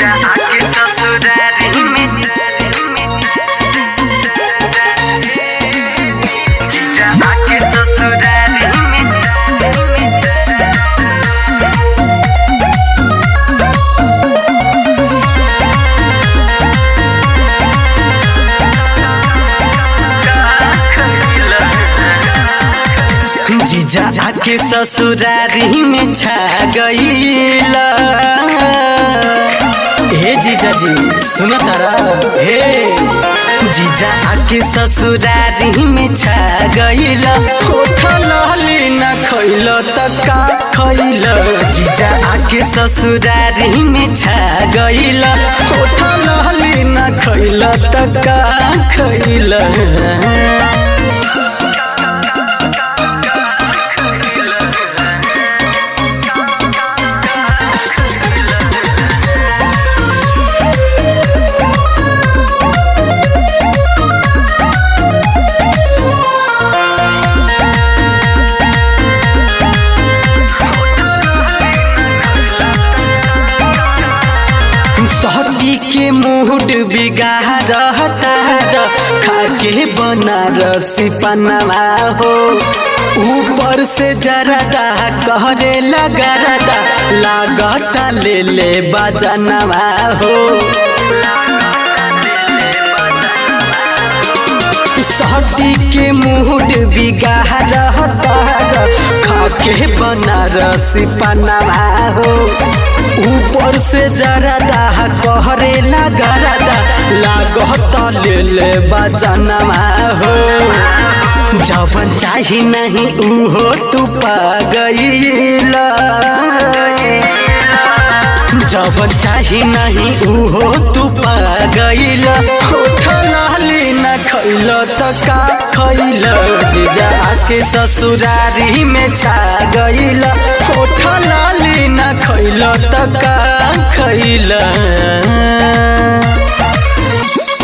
जीजा आके ससुरारी में जीजा आके ससुरारी में जीजा आके ससुरारी में छा गईला। हे जीजा जी सुनो तारा, हे जीजा आके ससुरारी में छा गईला। कोठा लहली न खइलो त का खइलो। जीजा आके ससुरारी में छा गईला। कोठा लहली न खइलो त का खइलो। सहटी के मूड बिगाड़ता खाके बनारसी पनवा हो। ऊपर से जरदा कहरे लगरदा लागता ले ले बजनवा हो। सहटी के मूड बिगाड़ता खाके बनारसी पनवा हो। ऊपर से जरदा कहरे लगरदा लागता ले ले बजनवा हो। जवन चाही नहीं उहो तू पा गईला। जवन चाही नहीं उहो तू पा गईला। होठा लाली न खइलो त का खइलो। जीजा आके ससुरारी में छा गईला। होठा लाली न खइलो त का खइलो।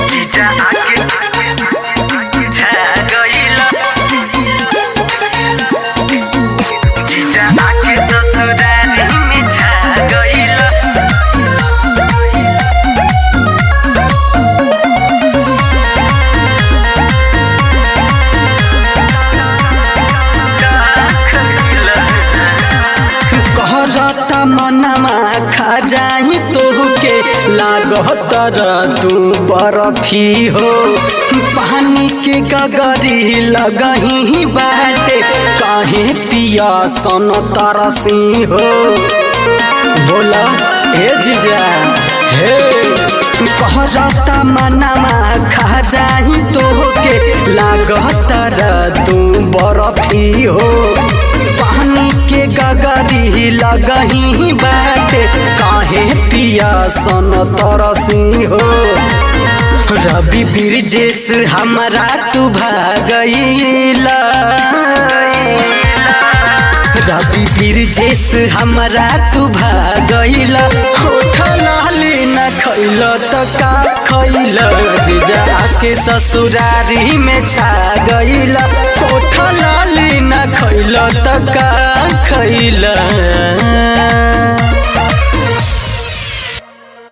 जीजा आके छा गईला। जीजा आके ससुरारी में छा गईला। कहरता मनमा खा जाई तोहके लागत तू बर्फी हो। पानी के गगरी लगही बाटे काहे पिया सन तरसी हो। बोला ए जीजा हे कहरता मनमा खा जाई तोहके लागत तू बर्फी हो। पानी के गगरी लगही बाटे काहे पिया सन तरसी हो। रवि बिरजेश हमरा तू भागईला। रवि बिरजेश हमरा तू भागईला। होठा लाली न खइलो त का खइलो। जीजा आके ससुरारी में छा गईला। होठा लाली न खइलो त का खइलो।